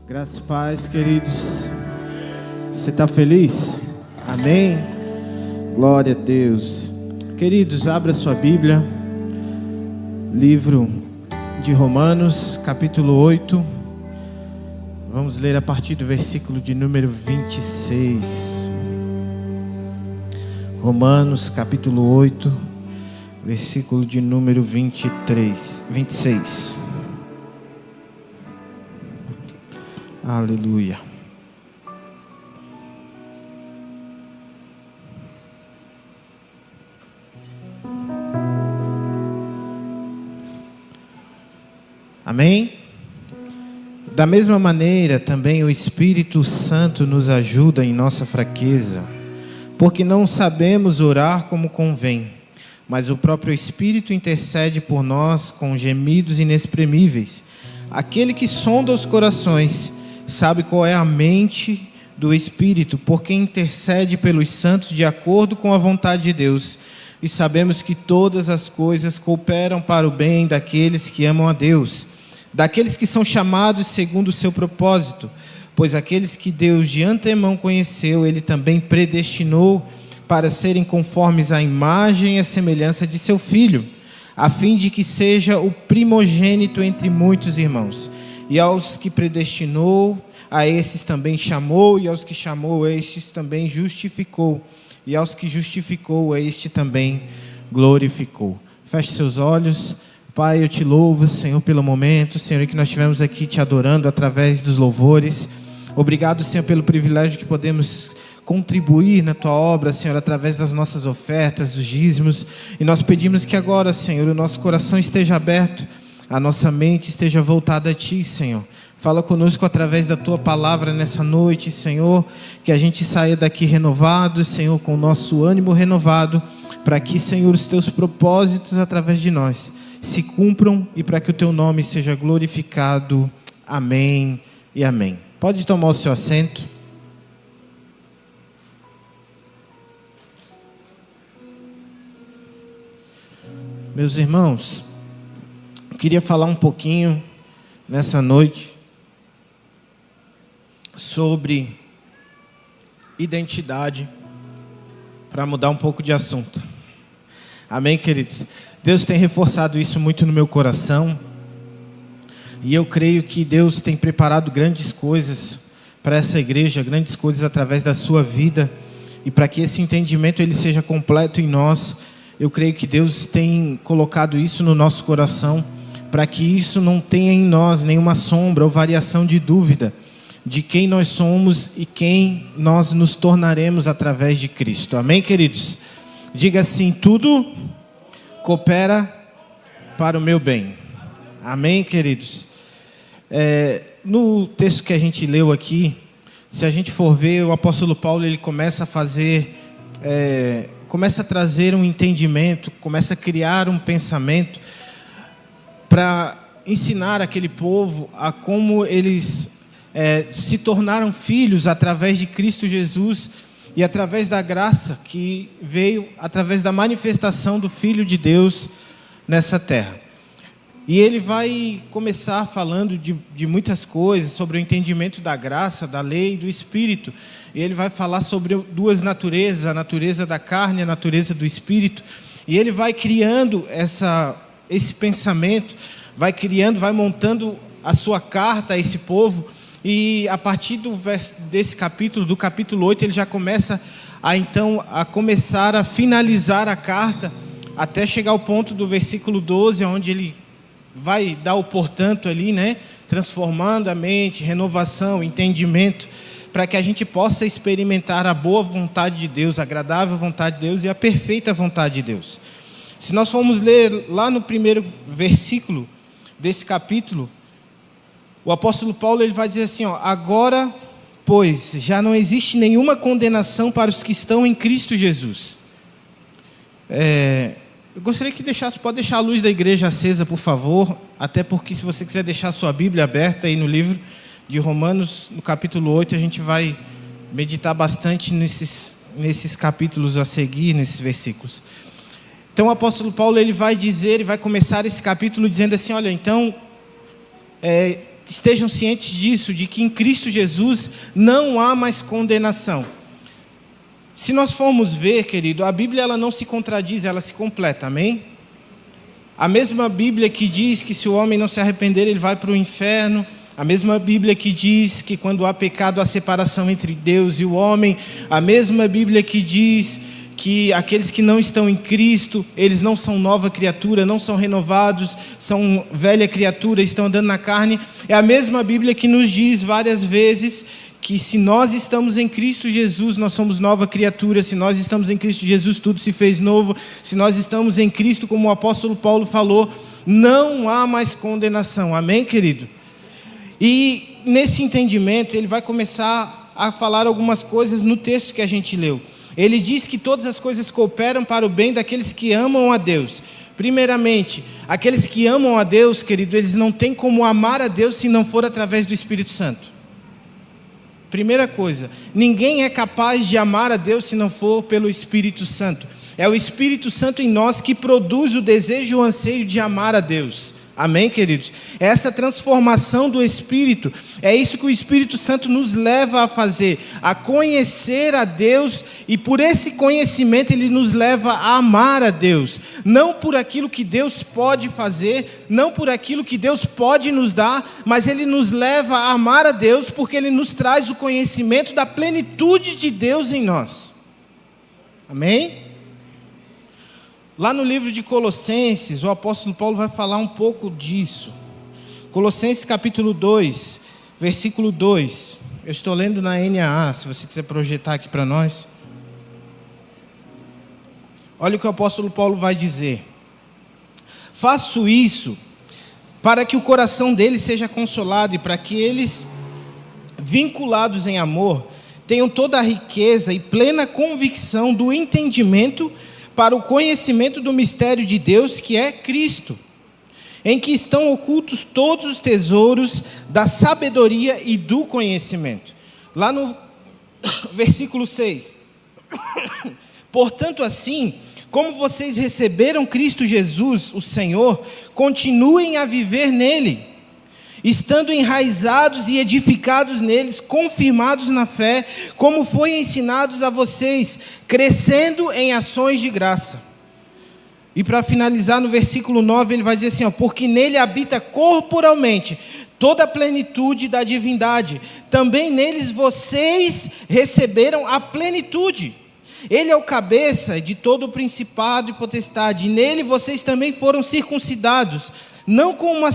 Graças e paz, queridos. Você está feliz? Amém? Glória a Deus. Queridos, abra sua Bíblia. Livro de Romanos, capítulo 8. Vamos ler a partir do versículo de número 26. Romanos, capítulo 8, versículo de número 26. Aleluia. Amém? Da mesma maneira, também o Espírito Santo nos ajuda em nossa fraqueza, porque não sabemos orar como convém, mas o próprio Espírito intercede por nós com gemidos inexprimíveis. Aquele que sonda os corações sabe qual é a mente do Espírito, porque intercede pelos santos de acordo com a vontade de Deus. E sabemos que todas as coisas cooperam para o bem daqueles que amam a Deus, daqueles que são chamados segundo o seu propósito. Pois aqueles que Deus de antemão conheceu, Ele também predestinou para serem conformes à imagem e à semelhança de seu Filho, a fim de que seja o primogênito entre muitos irmãos. E aos que predestinou, a esses também chamou, e aos que chamou, a estes também justificou, e aos que justificou, a este também glorificou. Feche seus olhos. Pai, eu te louvo, Senhor, pelo momento, Senhor, que nós estivemos aqui te adorando através dos louvores. Obrigado, Senhor, pelo privilégio que podemos contribuir na tua obra, Senhor, através das nossas ofertas, dos dízimos. E nós pedimos que agora, Senhor, o nosso coração esteja aberto, a nossa mente esteja voltada a ti, Senhor. Fala conosco através da tua palavra nessa noite, Senhor, que a gente saia daqui renovado, Senhor, com o nosso ânimo renovado, para que, Senhor, os teus propósitos através de nós se cumpram e para que o teu nome seja glorificado. Amém e amém. Pode tomar o seu assento. Meus irmãos, eu queria falar um pouquinho nessa noite sobre identidade, para mudar um pouco de assunto. Amém, queridos? Deus tem reforçado isso muito no meu coração, e eu creio que Deus tem preparado grandes coisas para essa igreja, grandes coisas através da sua vida, e para que esse entendimento ele seja completo em nós. Eu creio que Deus tem colocado isso no nosso coração, para que isso não tenha em nós nenhuma sombra ou variação de dúvida de quem nós somos e quem nós nos tornaremos através de Cristo. Amém, queridos? Diga assim: tudo coopera para o meu bem. Amém, queridos? No texto que a gente leu aqui, se a gente for ver, o apóstolo Paulo ele começa a fazer... começa a trazer um entendimento, começa a criar um pensamento para ensinar aquele povo a como eles se tornaram filhos através de Cristo Jesus e através da graça que veio através da manifestação do Filho de Deus nessa terra. E ele vai começar falando de muitas coisas, sobre o entendimento da graça, da lei e do Espírito. E ele vai falar sobre duas naturezas, a natureza da carne e a natureza do Espírito. E ele vai criando esse pensamento, vai montando a sua carta a esse povo. E a partir desse capítulo, do capítulo 8, ele já começa a começar a finalizar a carta, até chegar ao ponto do versículo 12, onde ele vai dar o portanto ali, né? Transformando a mente, renovação, entendimento, para que a gente possa experimentar a boa vontade de Deus, a agradável vontade de Deus e a perfeita vontade de Deus. Se nós formos ler lá no primeiro versículo desse capítulo, o apóstolo Paulo ele vai dizer assim, agora, pois, já não existe nenhuma condenação para os que estão em Cristo Jesus. Eu gostaria que pode deixar a luz da igreja acesa, por favor, até porque se você quiser deixar a sua Bíblia aberta aí no livro de Romanos, no capítulo 8, a gente vai meditar bastante nesses capítulos a seguir, nesses versículos. Então o apóstolo Paulo ele vai começar esse capítulo dizendo assim, olha, então, estejam cientes disso, de que em Cristo Jesus não há mais condenação. Se nós formos ver, querido, a Bíblia ela não se contradiz, ela se completa, amém? A mesma Bíblia que diz que se o homem não se arrepender, ele vai para o inferno. A mesma Bíblia que diz que quando há pecado, há separação entre Deus e o homem. A mesma Bíblia que diz que aqueles que não estão em Cristo, eles não são nova criatura, não são renovados, são velha criatura, estão andando na carne. É a mesma Bíblia que nos diz várias vezes que se nós estamos em Cristo Jesus, nós somos nova criatura. Se nós estamos em Cristo Jesus, tudo se fez novo. Se nós estamos em Cristo, como o apóstolo Paulo falou, não há mais condenação. Amém, querido? E nesse entendimento, ele vai começar a falar algumas coisas no texto que a gente leu. Ele diz que todas as coisas cooperam para o bem daqueles que amam a Deus. Primeiramente, aqueles que amam a Deus, querido, eles não têm como amar a Deus se não for através do Espírito Santo. Primeira coisa, ninguém é capaz de amar a Deus se não for pelo Espírito Santo. É o Espírito Santo em nós que produz o desejo e o anseio de amar a Deus. Amém, queridos? Essa transformação do Espírito, é isso que o Espírito Santo nos leva a fazer, a conhecer a Deus, e por esse conhecimento ele nos leva a amar a Deus, não por aquilo que Deus pode fazer, não por aquilo que Deus pode nos dar, mas ele nos leva a amar a Deus, porque ele nos traz o conhecimento da plenitude de Deus em nós. Amém? Lá no livro de Colossenses, o apóstolo Paulo vai falar um pouco disso. Colossenses capítulo 2, versículo 2. Eu estou lendo na NAA, se você quiser projetar aqui para nós. Olha o que o apóstolo Paulo vai dizer. Faço isso para que o coração deles seja consolado e para que eles, vinculados em amor, tenham toda a riqueza e plena convicção do entendimento para o conhecimento do mistério de Deus, que é Cristo, em que estão ocultos todos os tesouros da sabedoria e do conhecimento. Lá no versículo 6. Portanto, assim, como vocês receberam Cristo Jesus, o Senhor, continuem a viver nele, estando enraizados e edificados neles, confirmados na fé, como foi ensinados a vocês, crescendo em ações de graça. E para finalizar no versículo 9, ele vai dizer assim, porque nele habita corporalmente toda a plenitude da divindade, também neles vocês receberam a plenitude. Ele é o cabeça de todo o principado e potestade, e nele vocês também foram circuncidados, não com uma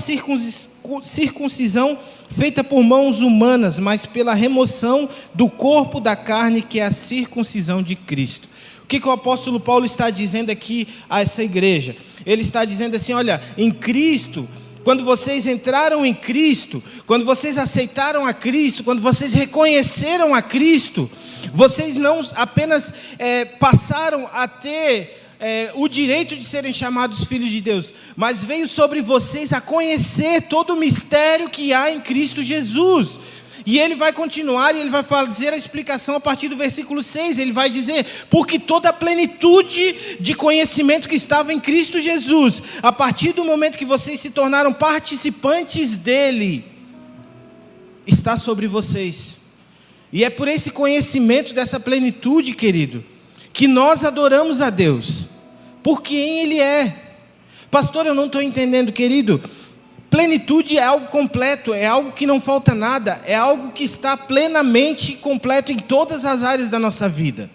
circuncisão feita por mãos humanas, mas pela remoção do corpo da carne, que é a circuncisão de Cristo. O que o apóstolo Paulo está dizendo aqui a essa igreja? Ele está dizendo assim, olha, em Cristo, quando vocês entraram em Cristo, quando vocês aceitaram a Cristo, quando vocês reconheceram a Cristo, vocês não apenas passaram a ter o direito de serem chamados filhos de Deus, mas veio sobre vocês a conhecer todo o mistério que há em Cristo Jesus. E ele vai continuar e ele vai fazer a explicação a partir do versículo 6, ele vai dizer, porque toda a plenitude de conhecimento que estava em Cristo Jesus, a partir do momento que vocês se tornaram participantes dele, está sobre vocês. E é por esse conhecimento dessa plenitude, querido, que nós adoramos a Deus, por quem Ele é. Pastor, eu não estou entendendo, querido. Plenitude é algo completo, é algo que não falta nada, é algo que está plenamente completo em todas as áreas da nossa vida.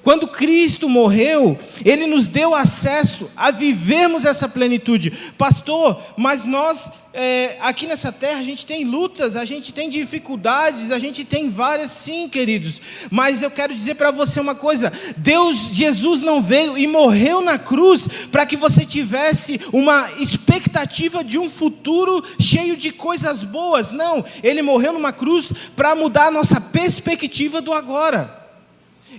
Quando Cristo morreu, Ele nos deu acesso a vivermos essa plenitude. Pastor, mas nós, aqui nessa terra, a gente tem lutas, a gente tem dificuldades, a gente tem várias, sim, queridos. Mas eu quero dizer para você uma coisa, Jesus não veio e morreu na cruz para que você tivesse uma expectativa de um futuro cheio de coisas boas. Não, Ele morreu numa cruz para mudar a nossa perspectiva do agora.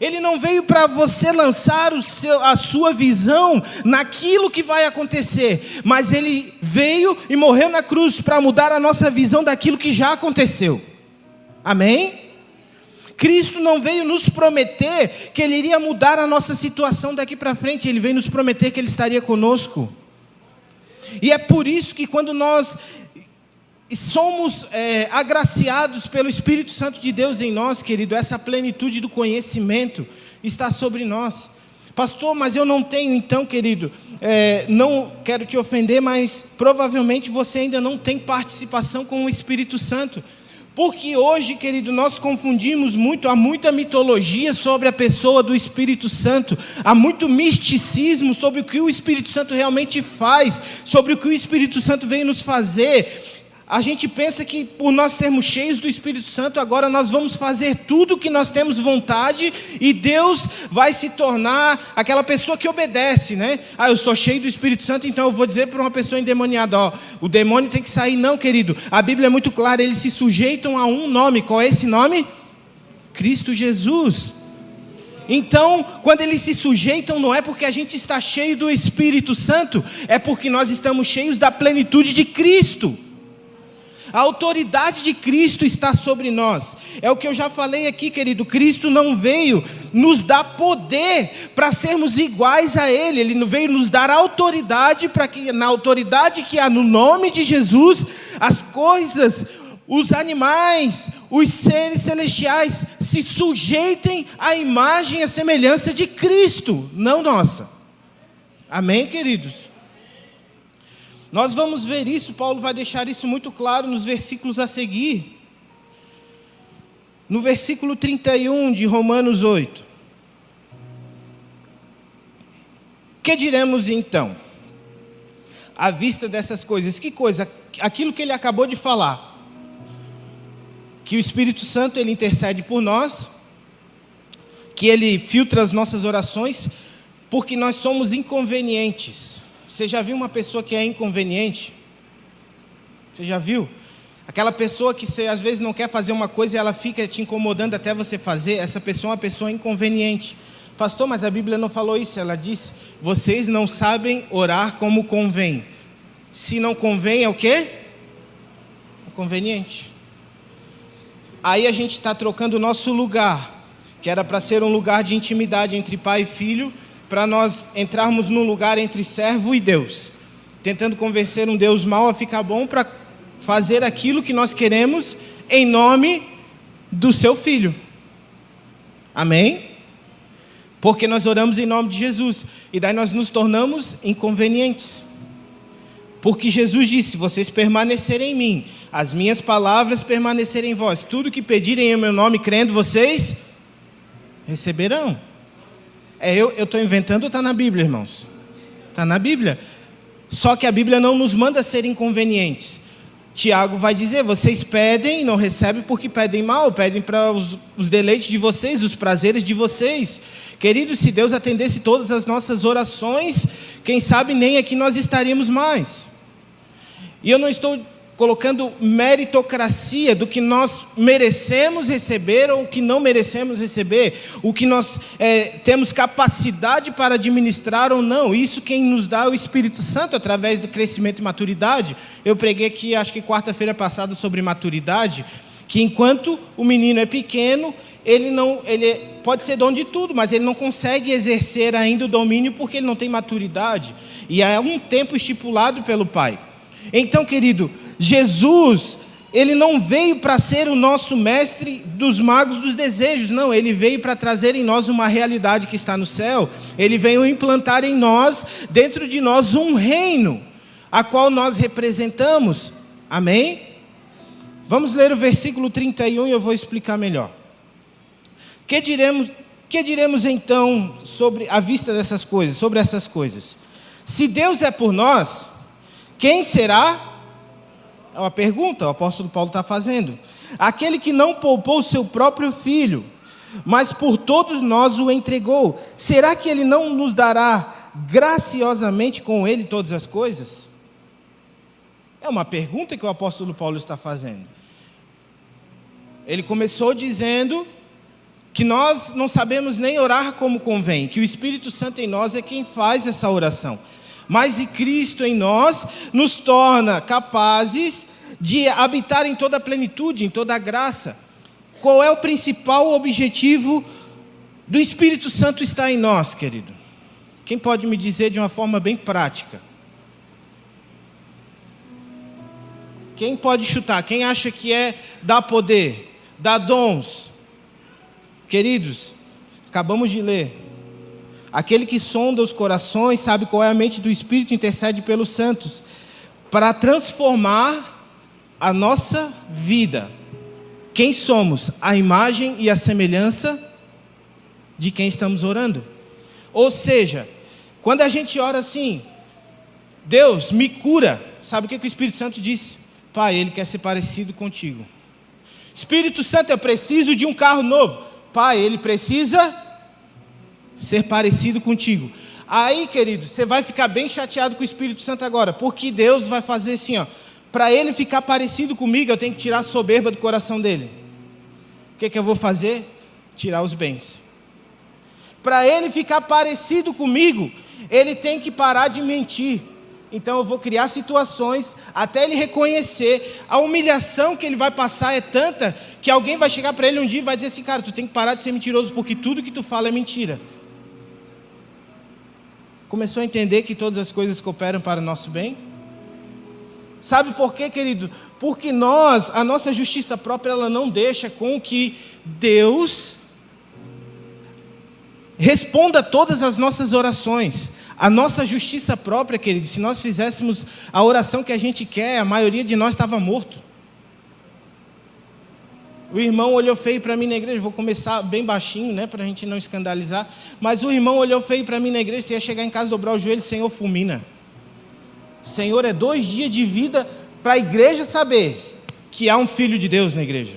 Ele não veio para você lançar a sua visão naquilo que vai acontecer, mas Ele veio e morreu na cruz para mudar a nossa visão daquilo que já aconteceu. Amém? Cristo não veio nos prometer que Ele iria mudar a nossa situação daqui para frente, Ele veio nos prometer que Ele estaria conosco. E é por isso que quando nós somos agraciados pelo Espírito Santo de Deus em nós, querido. Essa plenitude do conhecimento está sobre nós. Pastor, mas eu não tenho, então, querido, não quero te ofender, mas provavelmente você ainda não tem participação com o Espírito Santo. Porque hoje, querido, nós confundimos muito, há muita mitologia sobre a pessoa do Espírito Santo, há muito misticismo sobre o que o Espírito Santo realmente faz, sobre o que o Espírito Santo veio nos fazer. A gente pensa que por nós sermos cheios do Espírito Santo, agora nós vamos fazer tudo o que nós temos vontade e Deus vai se tornar aquela pessoa que obedece, né? Eu sou cheio do Espírito Santo, então eu vou dizer para uma pessoa endemoniada, o demônio tem que sair. Não, querido, a Bíblia é muito clara, eles se sujeitam a um nome. Qual é esse nome? Cristo Jesus. Então, quando eles se sujeitam, não é porque a gente está cheio do Espírito Santo, é porque nós estamos cheios da plenitude de Cristo. A autoridade de Cristo está sobre nós. É o que eu já falei aqui, querido. Cristo não veio nos dar poder para sermos iguais a Ele. Ele não veio nos dar autoridade para que, na autoridade que há no nome de Jesus, as coisas, os animais, os seres celestiais se sujeitem à imagem e à semelhança de Cristo, não nossa. Amém, queridos? Nós vamos ver isso, Paulo vai deixar isso muito claro nos versículos a seguir. No versículo 31 de Romanos 8. Que diremos então? À vista dessas coisas, que coisa? Aquilo que ele acabou de falar. Que o Espírito Santo, ele intercede por nós, que ele filtra as nossas orações, porque nós somos inconvenientes. Você já viu uma pessoa que é inconveniente? Você já viu? Aquela pessoa que você às vezes não quer fazer uma coisa e ela fica te incomodando até você fazer. Essa pessoa é uma pessoa inconveniente. Pastor, mas a Bíblia não falou isso. Ela disse, vocês não sabem orar como convém. Se não convém, é o quê? Inconveniente. Aí a gente está trocando o nosso lugar, que era para ser um lugar de intimidade entre pai e filho, para nós entrarmos num lugar entre servo e Deus, tentando convencer um Deus mau a ficar bom para fazer aquilo que nós queremos em nome do seu Filho. Amém? Porque nós oramos em nome de Jesus, e daí nós nos tornamos inconvenientes. Porque Jesus disse, vocês permanecerem em mim, as minhas palavras permanecerem em vós, tudo que pedirem em meu nome, crendo, vocês receberão. Eu estou inventando ou está na Bíblia, irmãos? Está na Bíblia. Só que a Bíblia não nos manda ser inconvenientes. Tiago vai dizer, vocês pedem e não recebem porque pedem mal, pedem para os deleites de vocês, os prazeres de vocês. Queridos, se Deus atendesse todas as nossas orações, quem sabe nem aqui nós estaríamos mais. E eu não estou colocando meritocracia do que nós merecemos receber ou o que não merecemos receber, o que nós temos capacidade para administrar ou não. Isso quem nos dá é o Espírito Santo, através do crescimento e maturidade. Eu preguei aqui, acho que quarta-feira passada, sobre maturidade, que enquanto o menino é pequeno, ele pode ser dono de tudo, mas ele não consegue exercer ainda o domínio porque ele não tem maturidade, e há um tempo estipulado pelo Pai. Então, querido, Jesus, ele não veio para ser o nosso mestre dos magos dos desejos, não, ele veio para trazer em nós uma realidade que está no céu. Ele veio implantar em nós, dentro de nós, um reino, a qual nós representamos. Amém? Vamos ler o versículo 31 e eu vou explicar melhor. Que diremos então sobre a vista dessas coisas, sobre essas coisas? Se Deus é por nós, quem será? É uma pergunta, o apóstolo Paulo está fazendo. Aquele que não poupou o seu próprio filho, mas por todos nós o entregou, será que ele não nos dará graciosamente com ele todas as coisas? É uma pergunta que o apóstolo Paulo está fazendo. Ele começou dizendo que nós não sabemos nem orar como convém, que o Espírito Santo em nós é quem faz essa oração. Mas Cristo em nós nos torna capazes de habitar em toda a plenitude, em toda a graça. Qual é o principal objetivo do Espírito Santo estar em nós, querido? Quem pode me dizer de uma forma bem prática? Quem pode chutar? Quem acha que é dar poder, dar dons? Queridos, acabamos de ler. Aquele que sonda os corações sabe qual é a mente do Espírito, intercede pelos santos, para transformar a nossa vida. Quem somos? A imagem e a semelhança de quem estamos orando. Ou seja, quando a gente ora assim, Deus me cura, sabe o que o Espírito Santo disse? Pai, Ele quer ser parecido contigo. Espírito Santo, eu preciso de um carro novo. Pai, Ele precisa ser parecido contigo. Aí, querido, você vai ficar bem chateado com o Espírito Santo agora, porque Deus vai fazer assim, ó. Para Ele ficar parecido comigo, eu tenho que tirar a soberba do coração dele. O que eu vou fazer? Tirar os bens. Para Ele ficar parecido comigo, Ele tem que parar de mentir. Então eu vou criar situações até Ele reconhecer. A humilhação que Ele vai passar é tanta que alguém vai chegar para Ele um dia e vai dizer assim: cara, tu tem que parar de ser mentiroso, porque tudo que tu fala é mentira. Começou a entender que todas as coisas cooperam para o nosso bem? Sabe por quê, querido? Porque a nossa justiça própria, ela não deixa com que Deus responda todas as nossas orações. A nossa justiça própria, querido, se nós fizéssemos a oração que a gente quer, a maioria de nós estava morto. O irmão olhou feio para mim na igreja, vou começar bem baixinho, né, para a gente não escandalizar, mas o irmão olhou feio para mim na igreja, você ia chegar em casa, dobrar o joelho, Senhor, fulmina. Senhor, é 2 dias de vida para a igreja saber que há um filho de Deus na igreja.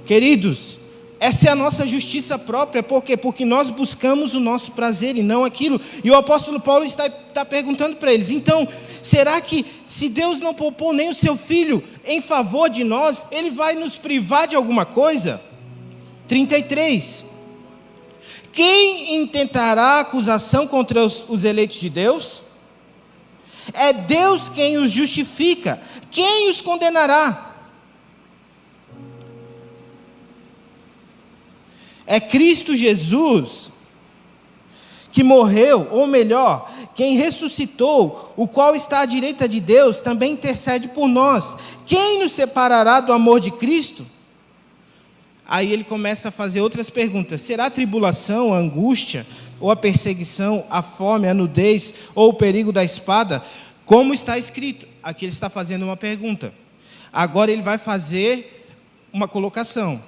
Queridos, essa é a nossa justiça própria. Por quê? Porque nós buscamos o nosso prazer e não aquilo. E o apóstolo Paulo está perguntando para eles: então, será que se Deus não poupou nem o seu filho em favor de nós, Ele vai nos privar de alguma coisa? 33. Quem intentará acusação contra os eleitos de Deus? É Deus quem os justifica. Quem os condenará? É Cristo Jesus que morreu, ou melhor, quem ressuscitou, o qual está à direita de Deus, também intercede por nós. Quem nos separará do amor de Cristo? Aí ele começa a fazer outras perguntas. Será a tribulação, a angústia, ou a perseguição, a fome, a nudez, ou o perigo da espada? Como está escrito? Aqui ele está fazendo uma pergunta. Agora ele vai fazer uma colocação.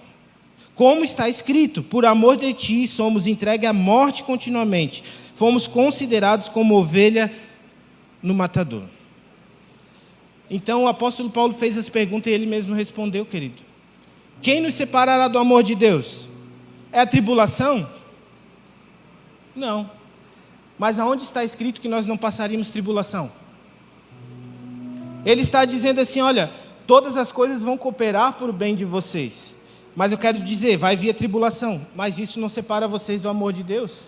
Como está escrito: por amor de ti somos entregues à morte continuamente. Fomos considerados como ovelha no matador. Então o apóstolo Paulo fez as perguntas e ele mesmo respondeu, querido. Quem nos separará do amor de Deus? É a tribulação? Não. Mas aonde está escrito que nós não passaríamos tribulação? Ele está dizendo assim: olha, todas as coisas vão cooperar para o bem de vocês. Mas eu quero dizer, vai vir a tribulação, mas isso não separa vocês do amor de Deus.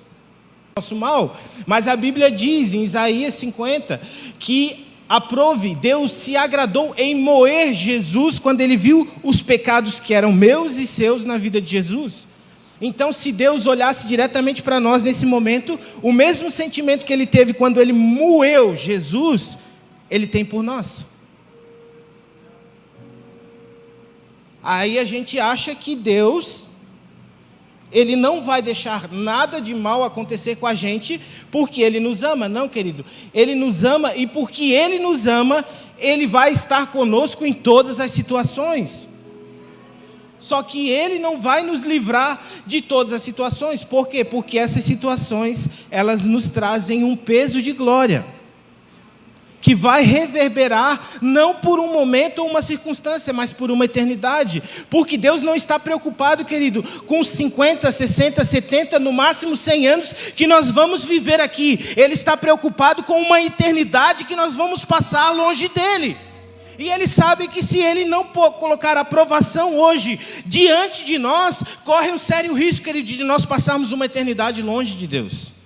Nosso mal. Mas a Bíblia diz em Isaías 50 que Deus se agradou em moer Jesus quando Ele viu os pecados que eram meus e seus na vida de Jesus. Então, se Deus olhasse diretamente para nós nesse momento, o mesmo sentimento que Ele teve quando Ele moeu Jesus, Ele tem por nós. Aí a gente acha que Deus, Ele não vai deixar nada de mal acontecer com a gente, porque Ele nos ama. Não, querido. Ele nos ama, e porque Ele nos ama, Ele vai estar conosco em todas as situações. Só que Ele não vai nos livrar de todas as situações. Por quê? Porque essas situações, elas nos trazem um peso de glória, que vai reverberar, não por um momento ou uma circunstância, mas por uma eternidade. Porque Deus não está preocupado, querido, com 50, 60, 70, no máximo 100 anos que nós vamos viver aqui. Ele está preocupado com uma eternidade que nós vamos passar longe dEle. E Ele sabe que se Ele não colocar aprovação hoje diante de nós, corre um sério risco, querido, de nós passarmos uma eternidade longe de Deus.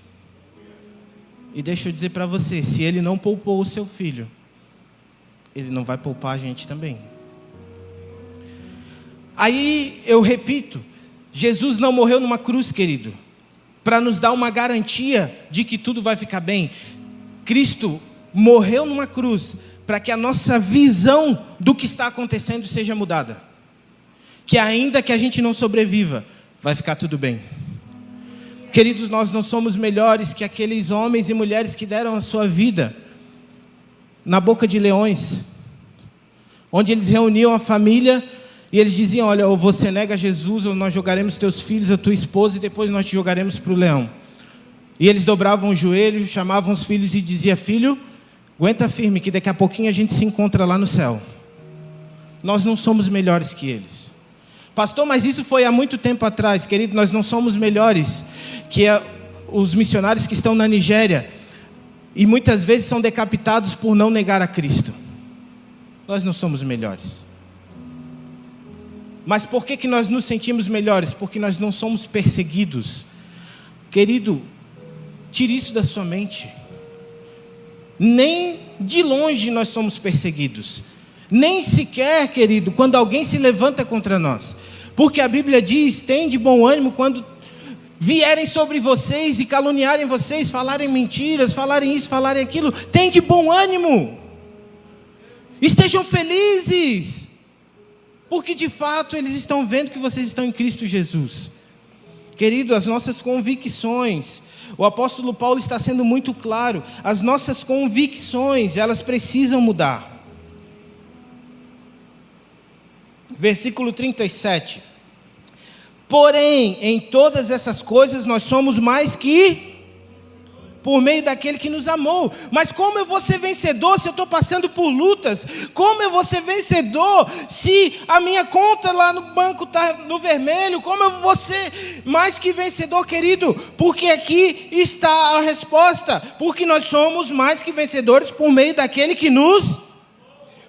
E deixa eu dizer para você, se Ele não poupou o seu filho, Ele não vai poupar a gente também. Aí eu repito, Jesus não morreu numa cruz, querido, para nos dar uma garantia de que tudo vai ficar bem. Cristo morreu numa cruz para que a nossa visão do que está acontecendo seja mudada. Que ainda que a gente não sobreviva, vai ficar tudo bem. Queridos, nós não somos melhores que aqueles homens e mulheres que deram a sua vida na boca de leões, onde eles reuniam a família e eles diziam: olha, ou você nega Jesus, ou nós jogaremos teus filhos, a tua esposa, e depois nós te jogaremos para o leão. E eles dobravam o joelho, chamavam os filhos e diziam: filho, aguenta firme, que daqui a pouquinho a gente se encontra lá no céu. Nós não somos melhores que eles. Pastor, mas isso foi há muito tempo atrás. Querido, nós não somos melhores que os missionários que estão na Nigéria e muitas vezes são decapitados por não negar a Cristo. Nós não somos melhores. Mas por que nós nos sentimos melhores? Porque nós não somos perseguidos. Querido, tire isso da sua mente. Nem de longe nós somos perseguidos. Nem sequer, querido, quando alguém se levanta contra nós. Porque a Bíblia diz: tem de bom ânimo quando vierem sobre vocês e caluniarem vocês, falarem mentiras, falarem isso, falarem aquilo. Tem de bom ânimo. Estejam felizes. Porque de fato eles estão vendo que vocês estão em Cristo Jesus. Querido, as nossas convicções, o apóstolo Paulo está sendo muito claro, as nossas convicções, elas precisam mudar. Versículo 37. Porém, em todas essas coisas nós somos mais que por meio daquele que nos amou. Mas como eu vou ser vencedor se eu estou passando por lutas? Como eu vou ser vencedor se a minha conta lá no banco está no vermelho? Como eu vou ser mais que vencedor, querido? Porque aqui está a resposta. Porque nós somos mais que vencedores por meio daquele que nos...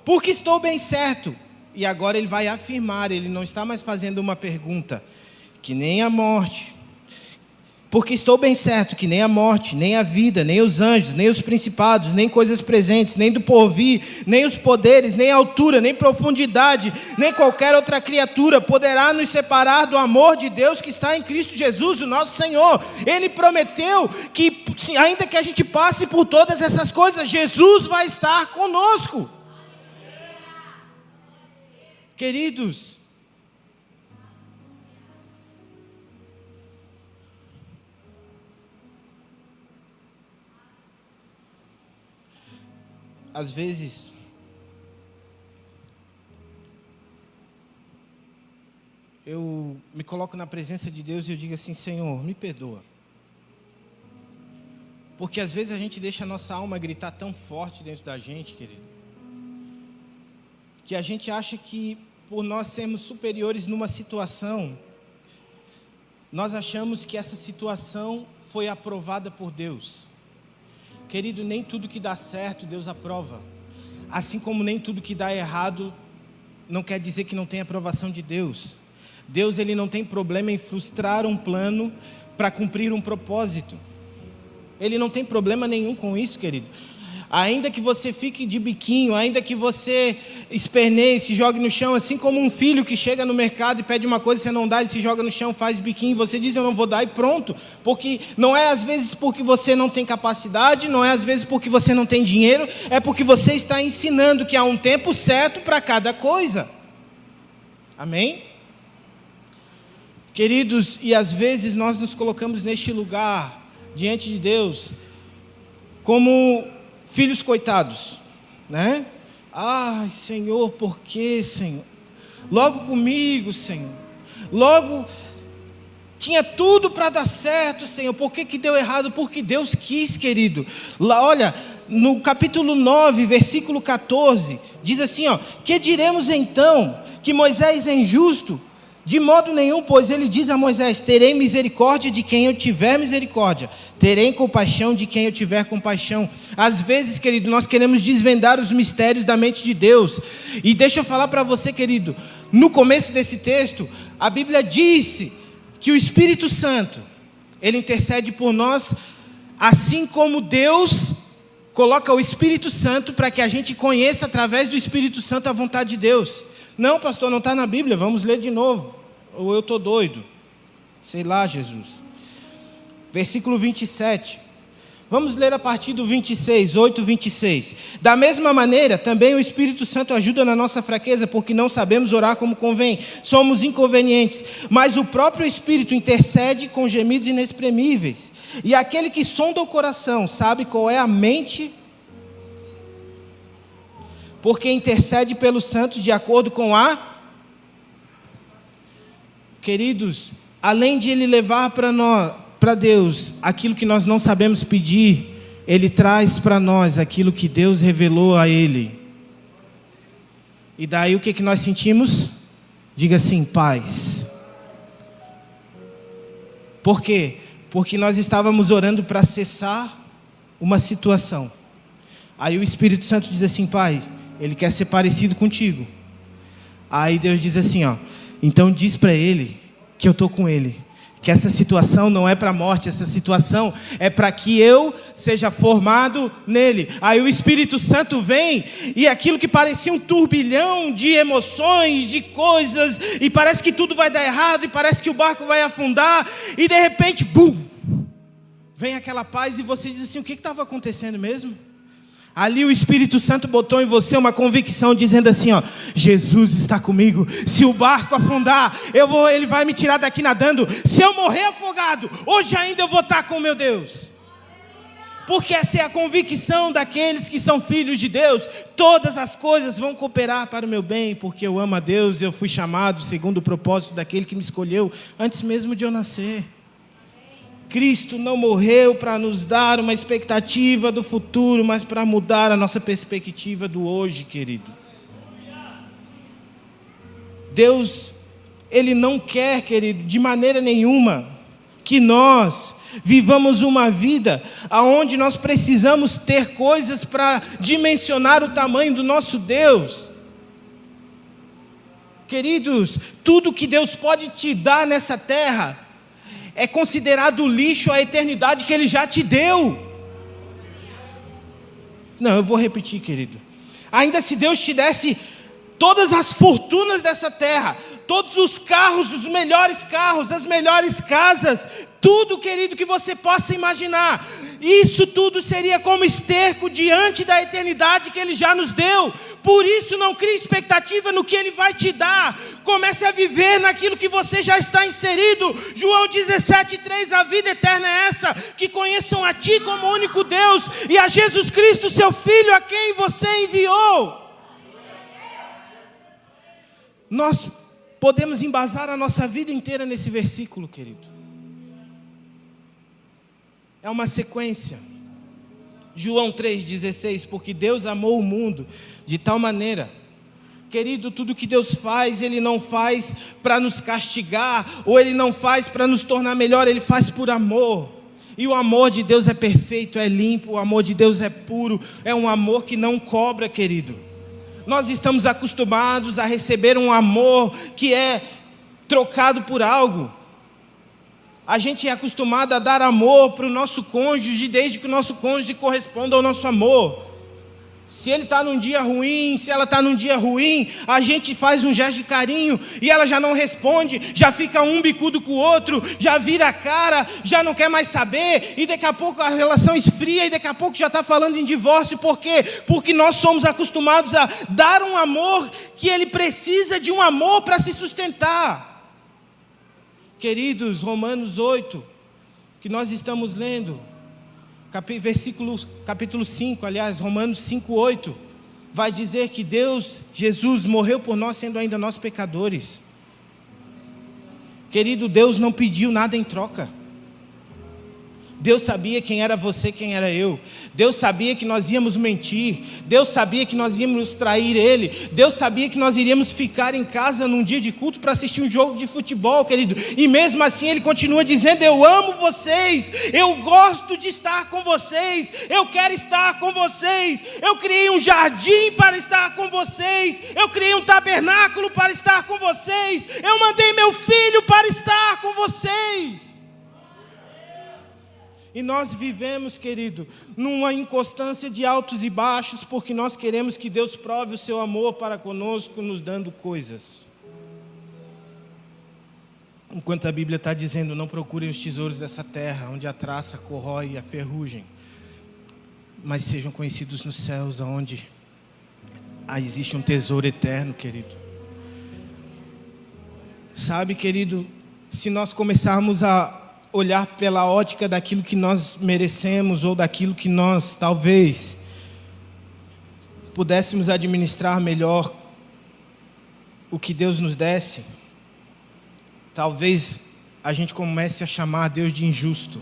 Porque estou bem certo. E agora ele vai afirmar, ele não está mais fazendo uma pergunta, que nem a morte... Porque estou bem certo que nem a morte, nem a vida, nem os anjos, nem os principados, nem coisas presentes, nem do porvir, nem os poderes, nem a altura, nem profundidade, nem qualquer outra criatura poderá nos separar do amor de Deus que está em Cristo Jesus, o nosso Senhor. Ele prometeu que, ainda que a gente passe por todas essas coisas, Jesus vai estar conosco. Queridos, às vezes, eu me coloco na presença de Deus e eu digo assim: Senhor, me perdoa. Porque às vezes a gente deixa a nossa alma gritar tão forte dentro da gente, querido, que a gente acha que por nós sermos superiores numa situação, nós achamos que essa situação foi aprovada por Deus. Querido, nem tudo que dá certo Deus aprova. Assim como nem tudo que dá errado não quer dizer que não tem aprovação de Deus. Deus, ele não tem problema em frustrar um plano para cumprir um propósito. Ele não tem problema nenhum com isso, querido. Ainda que você fique de biquinho, ainda que você esperneie, se jogue no chão, assim como um filho que chega no mercado e pede uma coisa e você não dá, ele se joga no chão, faz biquinho, e você diz: eu não vou dar, e pronto. Porque não é às vezes porque você não tem capacidade, não é às vezes porque você não tem dinheiro, é porque você está ensinando que há um tempo certo para cada coisa. Amém? Queridos, e às vezes nós nos colocamos neste lugar, diante de Deus, como filhos coitados, né? Ai, Senhor, por que, Senhor? Logo comigo, Senhor. Logo, tinha tudo para dar certo, Senhor. Por que deu errado? Porque Deus quis, querido. Lá, olha, no capítulo 9, versículo 14, diz assim, ó: que diremos então? Que Moisés é injusto? De modo nenhum, pois ele diz a Moisés: terei misericórdia de quem eu tiver misericórdia, terei compaixão de quem eu tiver compaixão. Às vezes, querido, nós queremos desvendar os mistérios da mente de Deus. E deixa eu falar para você, querido, no começo desse texto, a Bíblia disse que o Espírito Santo, ele intercede por nós, assim como Deus coloca o Espírito Santo para que a gente conheça através do Espírito Santo a vontade de Deus. Não, pastor, não está na Bíblia, vamos ler de novo. Ou eu estou doido. Sei lá, Jesus. Versículo 27. Vamos ler a partir do 26, 8, 26. Da mesma maneira, também o Espírito Santo ajuda na nossa fraqueza, porque não sabemos orar como convém. Somos inconvenientes, mas o próprio Espírito intercede com gemidos inexprimíveis. E aquele que sonda o coração sabe qual é a mente, porque intercede pelos santos de acordo com a... Queridos, além de Ele levar para Deus aquilo que nós não sabemos pedir, Ele traz para nós aquilo que Deus revelou a Ele. E daí o que nós sentimos? Diga assim, paz. Por quê? Porque nós estávamos orando para cessar uma situação. Aí o Espírito Santo diz assim, Pai, Ele quer ser parecido contigo. Aí Deus diz assim, então diz para ele que eu estou com ele. Que essa situação não é para a morte, essa situação é para que eu seja formado nele. Aí o Espírito Santo vem e aquilo que parecia um turbilhão de emoções, de coisas, e parece que tudo vai dar errado, e parece que o barco vai afundar, e de repente, bum! Vem aquela paz e você diz assim, o que estava acontecendo mesmo? Ali o Espírito Santo botou em você uma convicção dizendo assim, Jesus está comigo. Se o barco afundar, Ele vai me tirar daqui nadando. Se eu morrer afogado, hoje ainda eu vou estar com meu Deus. Porque essa é a convicção daqueles que são filhos de Deus. Todas as coisas vão cooperar para o meu bem, porque eu amo a Deus. Eu fui chamado segundo o propósito daquele que me escolheu antes mesmo de eu nascer. Cristo não morreu para nos dar uma expectativa do futuro, mas para mudar a nossa perspectiva do hoje, querido. Deus, Ele não quer, querido, de maneira nenhuma, que nós vivamos uma vida onde nós precisamos ter coisas para dimensionar o tamanho do nosso Deus. Queridos, tudo que Deus pode te dar nessa terra é considerado lixo a eternidade que Ele já te deu. Não, eu vou repetir, querido. Ainda se Deus te desse todas as fortunas dessa terra, todos os carros, os melhores carros, as melhores casas, tudo, querido, que você possa imaginar, isso tudo seria como esterco diante da eternidade que Ele já nos deu. Por isso não crie expectativa no que Ele vai te dar. Comece a viver naquilo que você já está inserido. João 17,3, a vida eterna é essa, que conheçam a Ti como único Deus e a Jesus Cristo, Seu Filho, a quem você enviou. Nós podemos embasar a nossa vida inteira nesse versículo, querido. É uma sequência. João 3,16, porque Deus amou o mundo de tal maneira. Querido, tudo que Deus faz, Ele não faz para nos castigar, ou Ele não faz para nos tornar melhor, Ele faz por amor. E o amor de Deus é perfeito, é limpo, o amor de Deus é puro, é um amor que não cobra, querido. Nós estamos acostumados a receber um amor que é trocado por algo. A gente é acostumado a dar amor para o nosso cônjuge, desde que o nosso cônjuge corresponda ao nosso amor. Se ele está num dia ruim, se ela está num dia ruim, a gente faz um gesto de carinho e ela já não responde, já fica um bicudo com o outro, já vira a cara, já não quer mais saber, e daqui a pouco a relação esfria e daqui a pouco já está falando em divórcio. Por quê? Porque nós somos acostumados a dar um amor que ele precisa de um amor para se sustentar. Queridos, Romanos 8, que nós estamos lendo, capítulo 5, aliás, Romanos 5, 8, vai dizer que Deus, Jesus, morreu por nós, sendo ainda nós pecadores. Querido, Deus não pediu nada em troca. Deus sabia quem era você, quem era eu. Deus sabia que nós íamos mentir. Deus sabia que nós íamos trair Ele. Deus sabia que nós iríamos ficar em casa num dia de culto para assistir um jogo de futebol, querido. E mesmo assim Ele continua dizendo: eu amo vocês, eu gosto de estar com vocês, eu quero estar com vocês. Eu criei um jardim para estar com vocês. Eu criei um tabernáculo para estar com vocês. Eu mandei meu filho para estar com vocês. E nós vivemos, querido, numa inconstância de altos e baixos, porque nós queremos que Deus prove o seu amor para conosco, nos dando coisas. Enquanto a Bíblia está dizendo: não procurem os tesouros dessa terra, onde a traça corrói e a ferrugem, mas sejam conhecidos nos céus, onde existe um tesouro eterno, querido. Sabe, querido, se nós começarmos a olhar pela ótica daquilo que nós merecemos, ou daquilo que nós, talvez, pudéssemos administrar melhor o que Deus nos desse, talvez a gente comece a chamar Deus de injusto.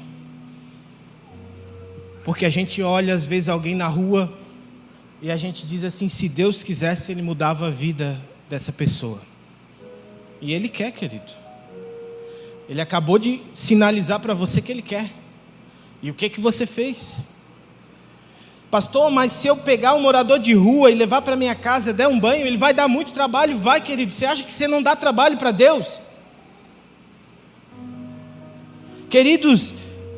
Porque a gente olha às vezes alguém na rua e a gente diz assim: se Deus quisesse, Ele mudava a vida dessa pessoa. E Ele quer, querido. Ele acabou de sinalizar para você que Ele quer. E o que você fez? Pastor, mas se eu pegar um morador de rua e levar para minha casa, der um banho, ele vai dar muito trabalho. Vai, querido. Você acha que você não dá trabalho para Deus? Queridos,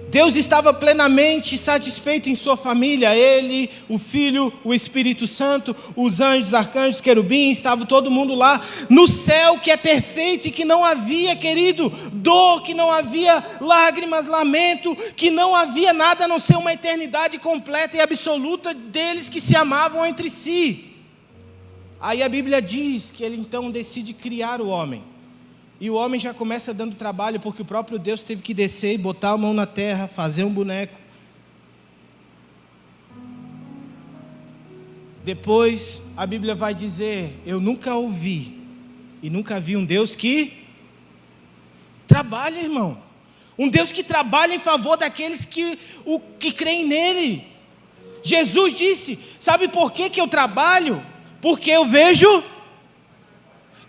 Deus estava plenamente satisfeito em sua família. Ele, o Filho, o Espírito Santo, os anjos, arcanjos, querubins, estava todo mundo lá no céu, que é perfeito, e que não havia, querido, dor, que não havia lágrimas, lamento, que não havia nada a não ser uma eternidade completa e absoluta deles que se amavam entre si. Aí a Bíblia diz que Ele então decide criar o homem. E o homem já começa dando trabalho, porque o próprio Deus teve que descer e botar a mão na terra, fazer um boneco. Depois a Bíblia vai dizer: eu nunca ouvi e nunca vi um Deus que trabalha, irmão. Um Deus que trabalha em favor daqueles que creem nele. Jesus disse: sabe por que eu trabalho? Porque eu vejo.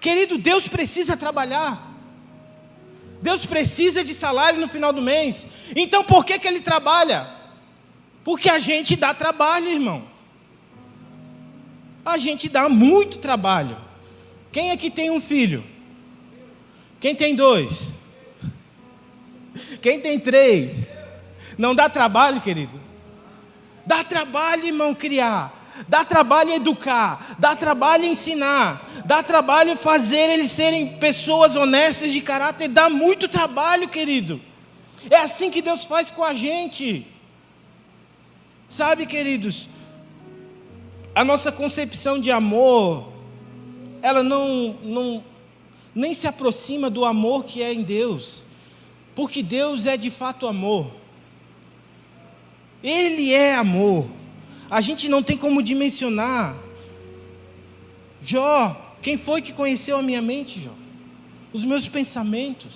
Querido, Deus precisa trabalhar. Deus precisa de salário no final do mês. Então por que Ele trabalha? Porque a gente dá trabalho, irmão. A gente dá muito trabalho. Quem aqui tem um filho? Quem tem 2? Quem tem 3? Não dá trabalho, querido? Dá trabalho, irmão, criar. Dá trabalho educar, dá trabalho ensinar, dá trabalho fazer eles serem pessoas honestas de caráter, dá muito trabalho, querido. É assim que Deus faz com a gente. Sabe, queridos, a nossa concepção de amor, ela nem se aproxima do amor que é em Deus, porque Deus é de fato amor. Ele é amor. A gente não tem como dimensionar. Jó, quem foi que conheceu a minha mente, Jó? Os meus pensamentos.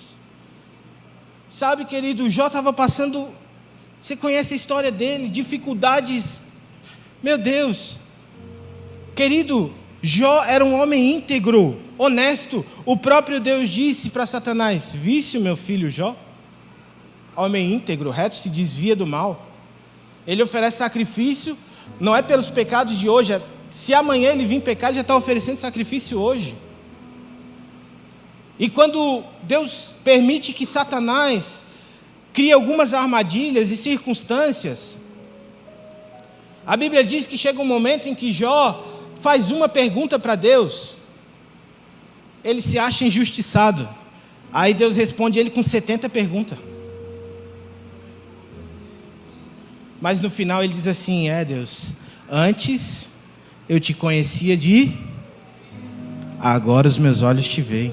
Sabe, querido, Jó estava passando, você conhece a história dele, dificuldades. Meu Deus. Querido, Jó era um homem íntegro, honesto. O próprio Deus disse para Satanás: visse o meu filho Jó? Homem íntegro, reto, se desvia do mal. Ele oferece sacrifício. Não é pelos pecados de hoje, se amanhã ele vir pecar, ele já está oferecendo sacrifício hoje. E quando Deus permite que Satanás crie algumas armadilhas e circunstâncias, a Bíblia diz que chega um momento em que Jó faz uma pergunta para Deus, ele se acha injustiçado. Aí Deus responde ele com 70 perguntas. Mas no final ele diz assim: Deus, antes eu te conhecia agora os meus olhos te veem.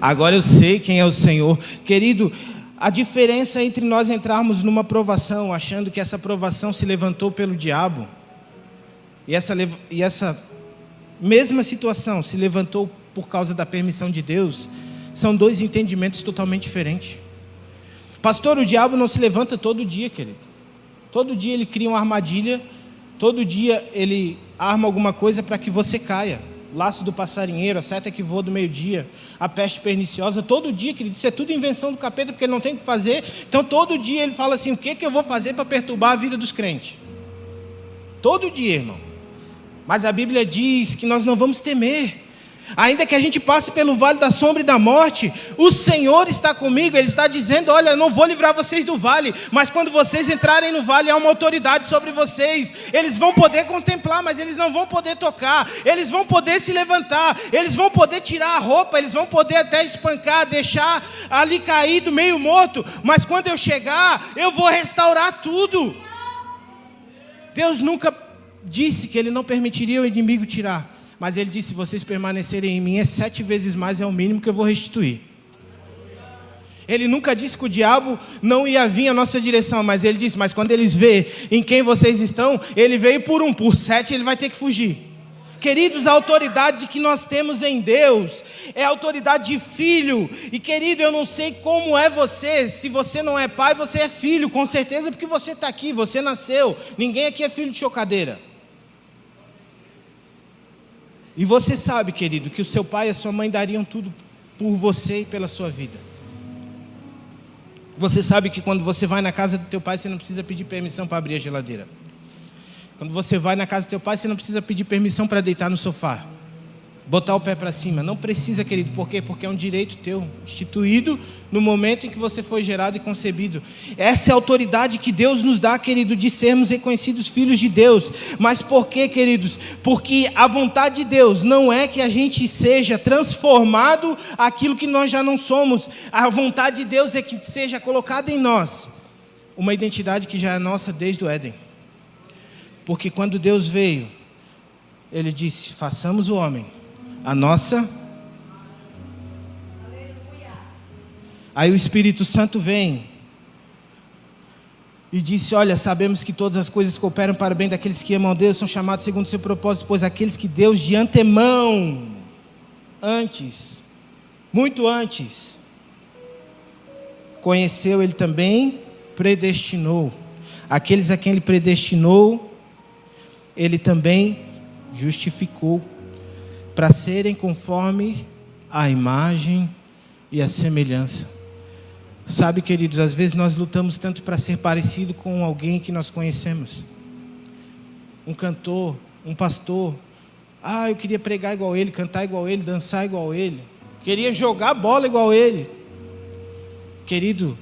Agora eu sei quem é o Senhor. Querido, a diferença entre nós entrarmos numa provação, achando que essa provação se levantou pelo diabo, e essa mesma situação se levantou por causa da permissão de Deus, são dois entendimentos totalmente diferentes. Pastor, o diabo não se levanta todo dia, querido. Todo dia ele cria uma armadilha, todo dia ele arma alguma coisa para que você caia. Laço do passarinheiro, a seta que voa do meio-dia, a peste perniciosa, todo dia, querido, isso é tudo invenção do capeta, porque ele não tem o que fazer. Então todo dia ele fala assim: o que eu vou fazer para perturbar a vida dos crentes? Todo dia, irmão. Mas a Bíblia diz que nós não vamos temer. Ainda que a gente passe pelo vale da sombra e da morte, o Senhor está comigo. Ele está dizendo: olha, eu não vou livrar vocês do vale, mas quando vocês entrarem no vale, há uma autoridade sobre vocês. Eles vão poder contemplar, mas eles não vão poder tocar. Eles vão poder se levantar, eles vão poder tirar a roupa, eles vão poder até espancar, deixar ali caído, meio morto. Mas quando eu chegar, eu vou restaurar tudo. Deus nunca disse que Ele não permitiria o inimigo tirar. Mas Ele disse, se vocês permanecerem em mim, 7 vezes mais é o mínimo que eu vou restituir. Ele nunca disse que o diabo não ia vir à nossa direção, mas Ele disse, mas quando eles vê em quem vocês estão, ele veio por 7 ele vai ter que fugir. Queridos, a autoridade que nós temos em Deus é a autoridade de filho. E querido, eu não sei como é você. Se você não é pai, você é filho, com certeza, porque você está aqui, você nasceu. Ninguém aqui é filho de chocadeira. E você sabe, querido, que o seu pai e a sua mãe dariam tudo por você e pela sua vida. Você sabe que quando você vai na casa do teu pai, você não precisa pedir permissão para abrir a geladeira. Quando você vai na casa do teu pai, você não precisa pedir permissão para deitar no sofá, botar o pé para cima. Não precisa, querido. Por quê? Porque é um direito teu, instituído no momento em que você foi gerado e concebido. Essa é a autoridade que Deus nos dá, querido, de sermos reconhecidos filhos de Deus. Mas por quê, queridos? Porque a vontade de Deus não é que a gente seja transformado aquilo que nós já não somos. A vontade de Deus é que seja colocada em nós uma identidade que já é nossa desde o Éden. Porque quando Deus veio, Ele disse, façamos o homem a nossa. Aí o Espírito Santo vem e disse, olha, sabemos que todas as coisas cooperam para o bem daqueles que amam a Deus, são chamados segundo o seu propósito, pois aqueles que Deus de antemão, antes, muito antes, conheceu, Ele também predestinou. Aqueles a quem Ele predestinou, Ele também justificou, para serem conforme a imagem e a semelhança. Sabe, queridos, às vezes nós lutamos tanto para ser parecido com alguém que nós conhecemos. Um cantor, um pastor. Eu queria pregar igual ele, cantar igual ele, dançar igual ele. Queria jogar bola igual ele. Querido,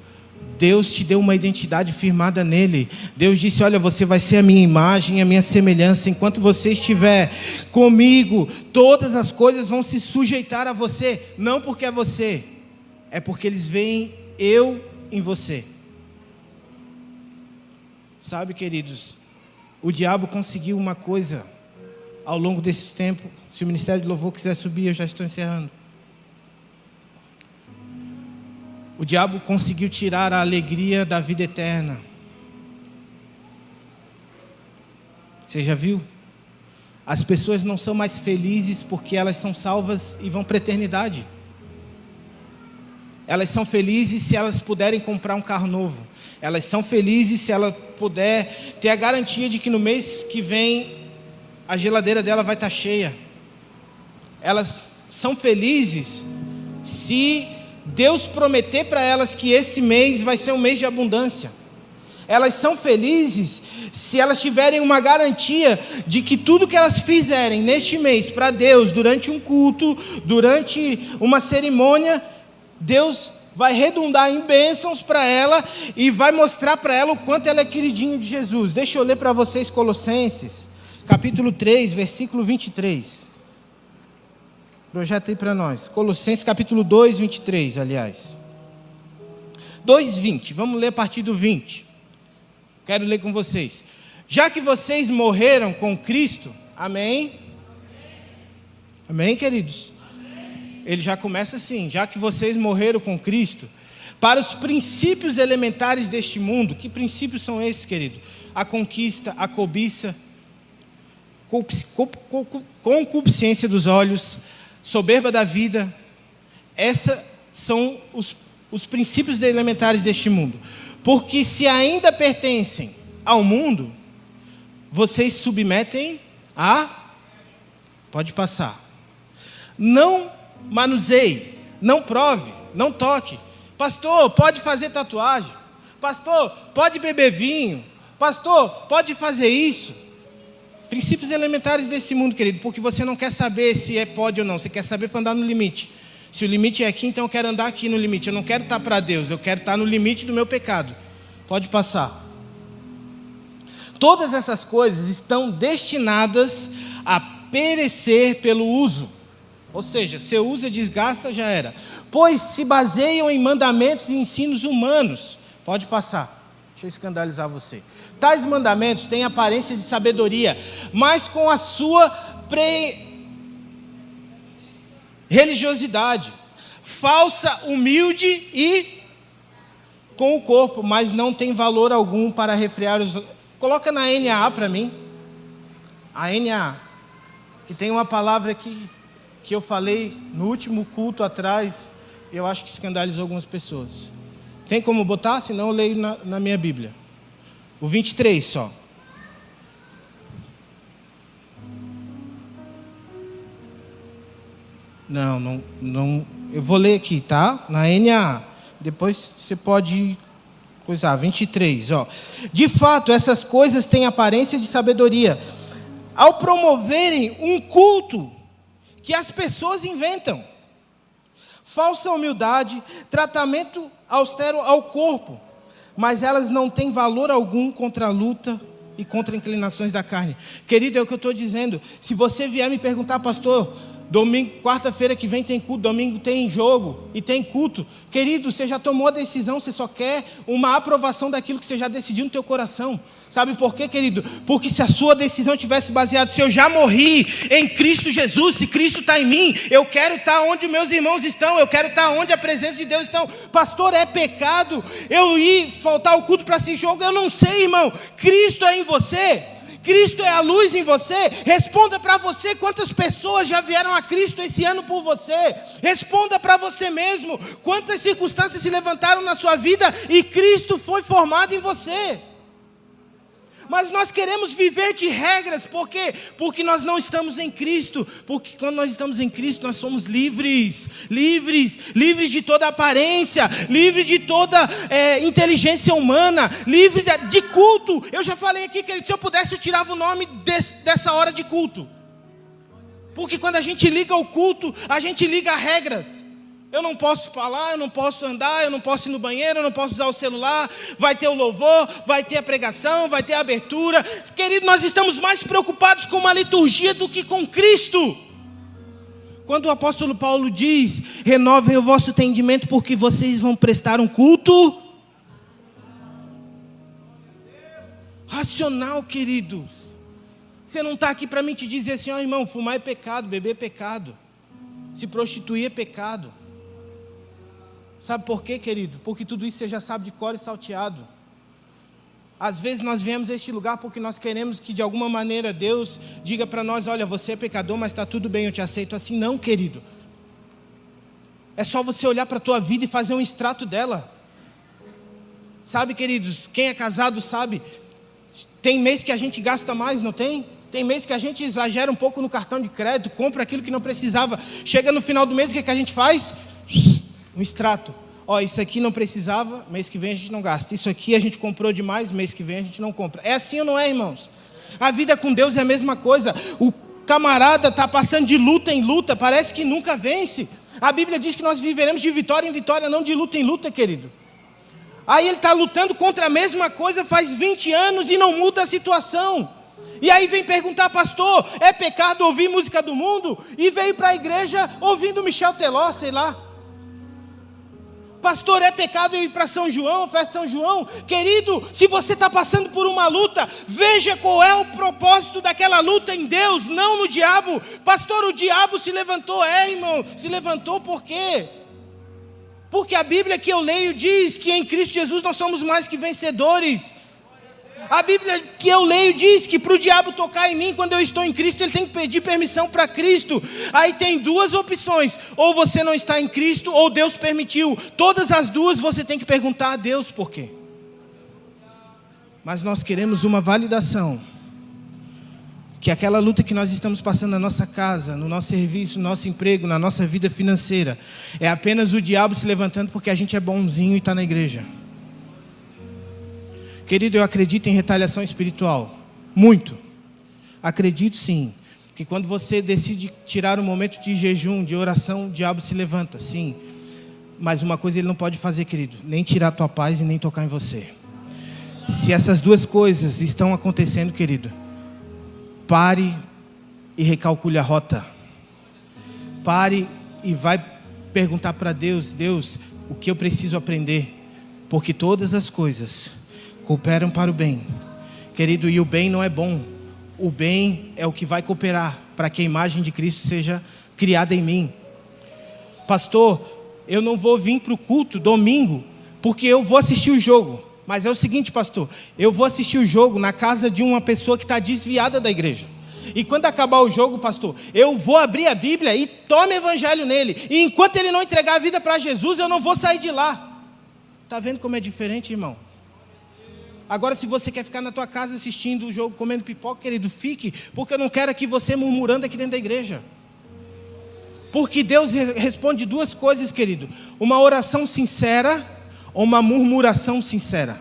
Deus te deu uma identidade firmada nele. Deus disse, olha, você vai ser a minha imagem, a minha semelhança. Enquanto você estiver comigo, todas as coisas vão se sujeitar a você. Não porque é você, é porque eles veem eu em você. Sabe, queridos, o diabo conseguiu uma coisa ao longo desse tempo. Se o Ministério de Louvor quiser subir, eu já estou encerrando. O diabo conseguiu tirar a alegria da vida eterna. Você já viu? As pessoas não são mais felizes porque elas são salvas e vão para a eternidade. Elas são felizes se elas puderem comprar um carro novo. Elas são felizes se ela puder ter a garantia de que no mês que vem a geladeira dela vai estar cheia. Elas são felizes se Deus prometer para elas que esse mês vai ser um mês de abundância. Elas são felizes se elas tiverem uma garantia de que tudo que elas fizerem neste mês para Deus, durante um culto, durante uma cerimônia, Deus vai redundar em bênçãos para ela e vai mostrar para ela o quanto ela é queridinho de Jesus. Deixa eu ler para vocês Colossenses, capítulo 3, versículo 23. Projeta aí para nós. Colossenses capítulo 2, 23, aliás. 2, 20. Vamos ler a partir do 20. Quero ler com vocês. Já que vocês morreram com Cristo. Amém? Amém, queridos? Amém. Ele já começa assim. Já que vocês morreram com Cristo, para os princípios elementares deste mundo. Que princípios são esses, querido? A conquista, a cobiça, concupiscência dos olhos, soberba da vida. Esses são os princípios elementares deste mundo. Porque se ainda pertencem ao mundo, vocês submetem a... Pode passar. Não manuseie, não prove, não toque. Pastor, pode fazer tatuagem. Pastor, pode beber vinho. Pastor, pode fazer isso. Princípios elementares desse mundo, querido, porque você não quer saber se pode ou não, você quer saber para andar no limite. Se o limite é aqui, então eu quero andar aqui no limite. Eu não quero estar para Deus, eu quero estar no limite do meu pecado. Pode passar. Todas essas coisas estão destinadas a perecer pelo uso. Ou seja, você usa, desgasta, já era. Pois se baseiam em mandamentos e ensinos humanos. Pode passar. Deixa eu escandalizar você. Tais mandamentos têm aparência de sabedoria, mas com a sua religiosidade, falsa, humilde e com o corpo, mas não tem valor algum para refrear os... Coloca na NAA para mim. A NAA, que tem uma palavra aqui que eu falei no último culto atrás, eu acho que escandalizou algumas pessoas. Tem como botar? Senão eu leio na minha Bíblia. O 23 só. Não. Eu vou ler aqui, tá? Na NAA. Depois você pode coisar. 23, ó. De fato, essas coisas têm aparência de sabedoria, ao promoverem um culto que as pessoas inventam. Falsa humildade, tratamento austero ao corpo, mas elas não têm valor algum contra a luta e contra inclinações da carne. Querido, é o que eu estou dizendo. Se você vier me perguntar, pastor, domingo, quarta-feira que vem tem culto, domingo tem jogo e tem culto. Querido, você já tomou a decisão, você só quer uma aprovação daquilo que você já decidiu no teu coração. Sabe por quê, querido? Porque se a sua decisão tivesse baseado, se eu já morri em Cristo Jesus, se Cristo está em mim, eu quero estar onde meus irmãos estão, eu quero estar onde a presença de Deus está. Pastor, é pecado eu ir faltar o culto para esse jogo? Eu não sei, irmão. Cristo é em você. Cristo é a luz em você. Responda para você quantas pessoas já vieram a Cristo esse ano por você. Responda para você mesmo quantas circunstâncias se levantaram na sua vida e Cristo foi formado em você. Mas nós queremos viver de regras, por quê? Porque nós não estamos em Cristo. Porque quando nós estamos em Cristo, nós somos livres de toda aparência, livres de toda inteligência humana, livres de culto. Eu já falei aqui, querido, se eu pudesse eu tirava o nome dessa hora de culto. Porque quando a gente liga ao culto, a gente liga a regras. Eu não posso falar, eu não posso andar, eu não posso ir no banheiro, eu não posso usar o celular. Vai ter o louvor, vai ter a pregação, vai ter a abertura. Querido, nós estamos mais preocupados com uma liturgia do que com Cristo. Quando o apóstolo Paulo diz, renovem o vosso entendimento porque vocês vão prestar um culto racional, queridos. Você não está aqui para mim te dizer assim, ó irmão, fumar é pecado, beber é pecado, se prostituir é pecado. Sabe por quê, querido? Porque tudo isso você já sabe de cor e salteado. Às vezes nós viemos a este lugar porque nós queremos que de alguma maneira Deus diga para nós, olha, você é pecador, mas está tudo bem, eu te aceito assim. Não, querido. É só você olhar para a tua vida e fazer um extrato dela. Sabe, queridos, quem é casado sabe, tem mês que a gente gasta mais, não tem? Tem mês que a gente exagera um pouco no cartão de crédito, compra aquilo que não precisava. Chega no final do mês, o que a gente faz? Um extrato. Ó, isso aqui não precisava, mês que vem a gente não gasta. Isso aqui a gente comprou demais, mês que vem a gente não compra. É assim ou não é, irmãos? A vida com Deus é a mesma coisa. O camarada está passando de luta em luta, parece que nunca vence. A Bíblia diz que nós viveremos de vitória em vitória, não de luta em luta, querido. Aí ele está lutando contra a mesma coisa faz 20 anos e não muda a situação. E aí vem perguntar, pastor, é pecado ouvir música do mundo? E veio para a igreja ouvindo Michel Teló, sei lá. Pastor, é pecado ir para São João, festa São João? Querido, se você está passando por uma luta, veja qual é o propósito daquela luta em Deus, não no diabo. Pastor, o diabo se levantou, irmão, se levantou por quê? Porque a Bíblia que eu leio diz que em Cristo Jesus nós somos mais que vencedores. A Bíblia que eu leio diz que para o diabo tocar em mim, quando eu estou em Cristo, ele tem que pedir permissão para Cristo. Aí tem duas opções, ou você não está em Cristo, ou Deus permitiu. Todas as duas você tem que perguntar a Deus por quê. Mas nós queremos uma validação, que aquela luta que nós estamos passando na nossa casa, no nosso serviço, no nosso emprego, na nossa vida financeira, é apenas o diabo se levantando porque a gente é bonzinho e está na igreja. Querido, eu acredito em retaliação espiritual, muito. Acredito sim, que quando você decide tirar um momento de jejum, de oração, o diabo se levanta, sim. Mas uma coisa ele não pode fazer, querido, nem tirar a tua paz e nem tocar em você. Se essas duas coisas estão acontecendo, querido, pare e recalcule a rota. Pare e vai perguntar para Deus, Deus, o que eu preciso aprender? Porque todas as coisas cooperam para o bem. Querido, e o bem não é bom. O bem é o que vai cooperar para que a imagem de Cristo seja criada em mim. Pastor, eu não vou vir para o culto domingo, porque eu vou assistir o jogo. Mas é o seguinte, pastor, eu vou assistir o jogo na casa de uma pessoa que está desviada da igreja. E quando acabar o jogo, pastor, eu vou abrir a Bíblia e tome evangelho nele. E enquanto ele não entregar a vida para Jesus, eu não vou sair de lá. Está vendo como é diferente, irmão? Agora, se você quer ficar na tua casa assistindo o jogo, comendo pipoca, querido, fique. Porque eu não quero aqui você murmurando aqui dentro da igreja. Porque Deus responde duas coisas, querido. Uma oração sincera ou uma murmuração sincera.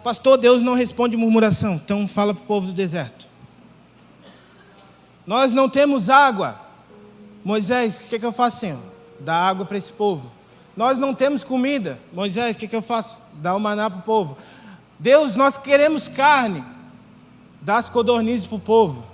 Pastor, Deus não responde murmuração. Então fala para o povo do deserto. Nós não temos água. Moisés, o que eu faço, Senhor? Dá água para esse povo. Nós não temos comida. Moisés, o que eu faço? Dá o maná para o povo. Deus, nós queremos carne. Dá as codornizes para o povo.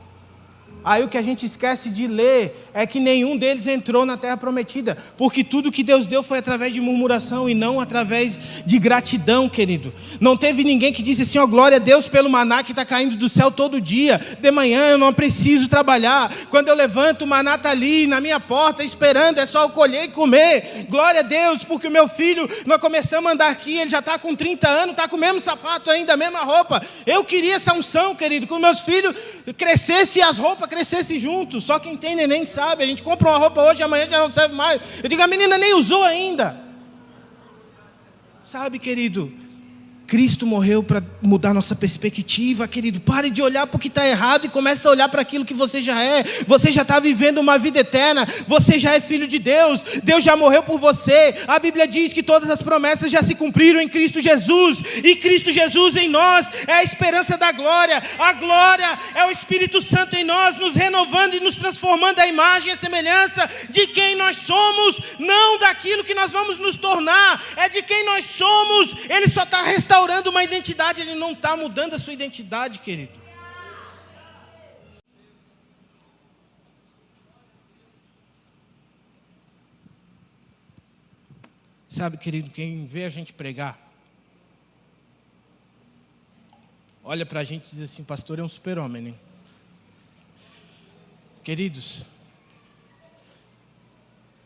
Aí o que a gente esquece de ler é que nenhum deles entrou na terra prometida, porque tudo que Deus deu foi através de murmuração e não através de gratidão, querido. Não teve ninguém que disse assim, ó, glória a Deus pelo maná que está caindo do céu todo dia, de manhã eu não preciso trabalhar, quando eu levanto o maná está ali na minha porta esperando, é só eu colher e comer, glória a Deus, porque o meu filho, nós começamos a andar aqui, ele já está com 30 anos, está com o mesmo sapato ainda, a mesma roupa. Eu queria essa unção, querido, que os meus filhos crescessem e as roupas crescessem juntos. Só quem tem neném sabe, a gente compra uma roupa hoje, amanhã já não serve mais. Eu digo, a menina nem usou ainda. Sabe, querido, Cristo morreu para mudar nossa perspectiva, querido. Pare de olhar para o que está errado e comece a olhar para aquilo que você já é. Você já está vivendo uma vida eterna. Você já é filho de Deus. Deus já morreu por você. A Bíblia diz que todas as promessas já se cumpriram em Cristo Jesus. E Cristo Jesus em nós é a esperança da glória. A glória é o Espírito Santo em nós, nos renovando e nos transformando à imagem e à semelhança de quem nós somos. Não daquilo que nós vamos nos tornar. É de quem nós somos. Ele só está restaurando uma identidade, ele não está mudando a sua identidade, querido. Sabe, querido, quem vê a gente pregar, olha para a gente e diz assim, pastor é um super-homem, hein? Queridos,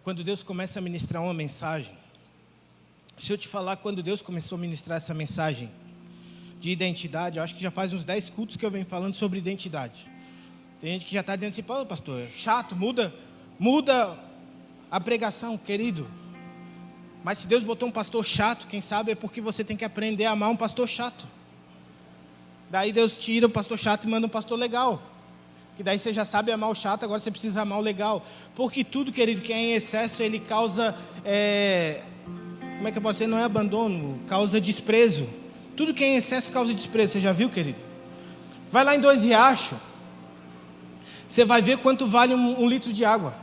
quando Deus começa a ministrar uma mensagem, se eu te falar, quando Deus começou a ministrar essa mensagem de identidade, eu acho que já faz uns 10 cultos que eu venho falando sobre identidade. Tem gente que já está dizendo assim, pô, pastor, chato, muda a pregação, querido. Mas se Deus botou um pastor chato, quem sabe é porque você tem que aprender a amar um pastor chato. Daí Deus tira o pastor chato e manda um pastor legal. Que daí você já sabe amar o chato, agora você precisa amar o legal. Porque tudo, querido, que é em excesso, ele causa... como é que eu posso dizer? Não é abandono, causa desprezo. Tudo que é em excesso causa desprezo. Você já viu, querido? Vai lá em 2 Riachos. Você vai ver quanto vale um litro de água.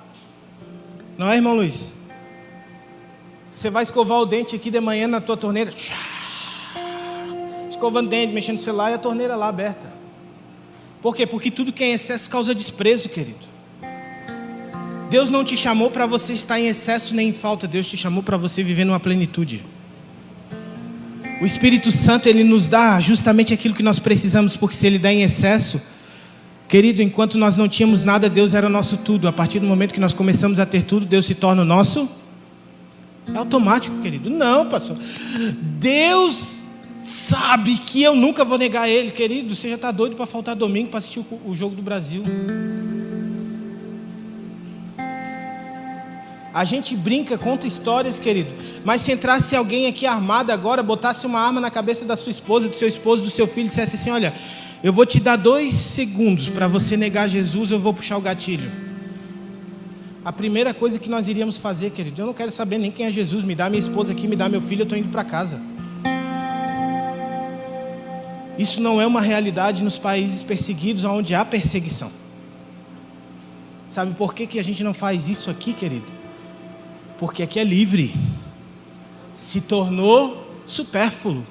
Não é, irmão Luiz? Você vai escovar o dente aqui de manhã na tua torneira. Escovando o dente, mexendo no celular e a torneira lá aberta. Por quê? Porque tudo que é em excesso causa desprezo, querido. Deus não te chamou para você estar em excesso nem em falta. Deus te chamou para você viver numa plenitude. O Espírito Santo, ele nos dá justamente aquilo que nós precisamos. Porque se ele dá em excesso, querido, enquanto nós não tínhamos nada, Deus era o nosso tudo. A partir do momento que nós começamos a ter tudo, Deus se torna o nosso. É automático, querido. Não, pastor. Deus sabe que eu nunca vou negar ele. Querido, você já está doido para faltar domingo para assistir o jogo do Brasil. A gente brinca, conta histórias, querido. Mas se entrasse alguém aqui armado agora, botasse uma arma na cabeça da sua esposa, do seu esposo, do seu filho, e dissesse assim, olha, eu vou te dar 2 segundos para você negar Jesus, eu vou puxar o gatilho. A primeira coisa que nós iríamos fazer, querido, eu não quero saber nem quem é Jesus, me dá minha esposa aqui, me dá meu filho, eu estou indo para casa. Isso não é uma realidade nos países perseguidos, onde há perseguição. Sabe por que a gente não faz isso aqui, querido? Porque aqui é livre. Se tornou supérfluo.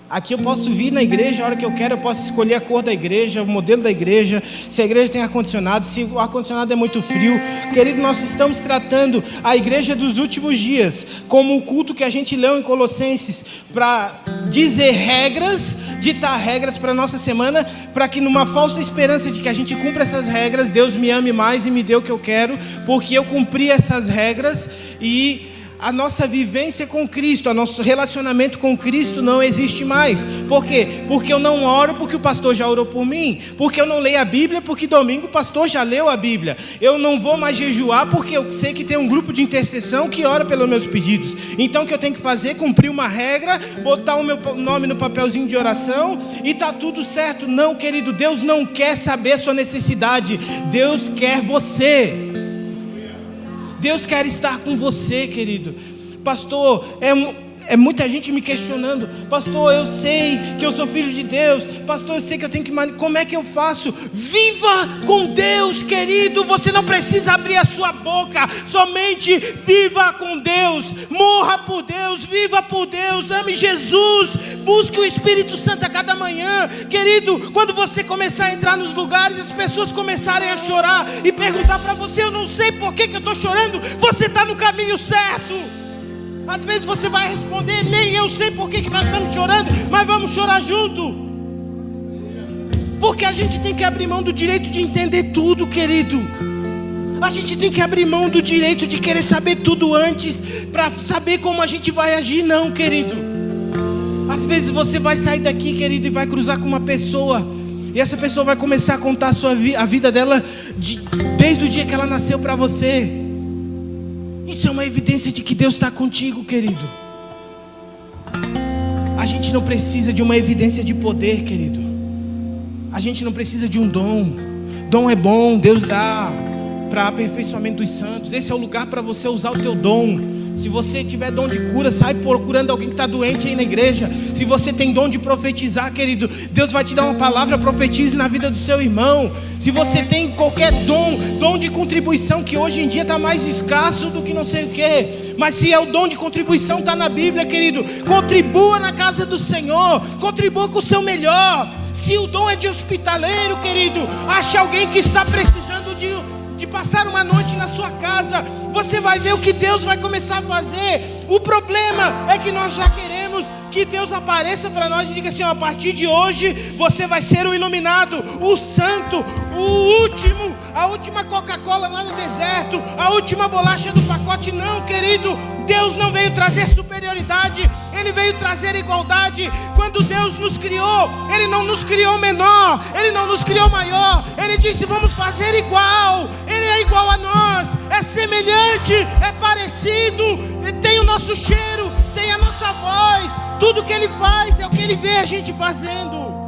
Aqui eu posso vir na igreja a hora que eu quero, eu posso escolher a cor da igreja, o modelo da igreja, se a igreja tem ar-condicionado, se o ar-condicionado é muito frio. Querido, nós estamos tratando a igreja dos últimos dias como o culto que a gente leu em Colossenses, para dizer regras, ditar regras para a nossa semana, para que numa falsa esperança de que a gente cumpra essas regras, Deus me ame mais e me dê o que eu quero, porque eu cumpri essas regras. E a nossa vivência com Cristo, o nosso relacionamento com Cristo não existe mais. Por quê? Porque eu não oro porque o pastor já orou por mim. Porque eu não leio a Bíblia porque domingo o pastor já leu a Bíblia. Eu não vou mais jejuar porque eu sei que tem um grupo de intercessão que ora pelos meus pedidos. Então o que eu tenho que fazer? Cumprir uma regra, botar o meu nome no papelzinho de oração e tá tudo certo. Não, querido, Deus não quer saber a sua necessidade. Deus quer você. Deus quer estar com você, querido. Pastor, é muita gente me questionando. Pastor, eu sei que eu sou filho de Deus. Pastor, eu sei que eu tenho que... Como é que eu faço? Viva com Deus, querido. Você não precisa abrir a sua boca. Somente viva com Deus. Morra por Deus, viva por Deus. Ame Jesus. Busque o Espírito Santo a cada manhã. Querido, quando você começar a entrar nos lugares, as pessoas começarem a chorar e perguntar para você: eu não sei por que eu estou chorando. Você está no caminho certo. Às vezes você vai responder: nem eu sei por que nós estamos chorando, mas vamos chorar junto. Porque a gente tem que abrir mão do direito de entender tudo, querido. A gente tem que abrir mão do direito de querer saber tudo antes, para saber como a gente vai agir. Não, querido. Às vezes você vai sair daqui, querido, e vai cruzar com uma pessoa, e essa pessoa vai começar a contar a vida dela desde o dia que ela nasceu para você. Isso é uma evidência de que Deus está contigo, querido. A gente não precisa de uma evidência de poder, querido. A gente não precisa de um dom. Dom é bom, Deus dá para aperfeiçoamento dos santos. Esse é o lugar para você usar o teu dom. Se você tiver dom de cura, sai procurando alguém que está doente aí na igreja. Se você tem dom de profetizar, querido, Deus vai te dar uma palavra, profetize na vida do seu irmão. Se você tem qualquer dom de contribuição, que hoje em dia está mais escasso do que não sei o que, mas se é o dom de contribuição, está na Bíblia, querido. Contribua na casa do Senhor, contribua com o seu melhor. Se o dom é de hospitaleiro, querido, ache alguém que está precisando de passar uma noite na sua casa. Você vai ver o que Deus vai começar a fazer. O problema é que nós já queremos que Deus apareça para nós e diga assim: ó, a partir de hoje você vai ser o iluminado, o santo, o último, a última Coca-Cola lá no deserto, a última bolacha do pacote. Não, querido, Deus não veio trazer superioridade, Ele veio trazer igualdade. Quando Deus nos criou, Ele não nos criou menor, Ele não nos criou maior. Ele disse: vamos fazer igual. Ele é igual a nós, é semelhante, é parecido, tem o nosso cheiro, tem a nossa voz. Tudo que Ele faz é o que Ele vê a gente fazendo.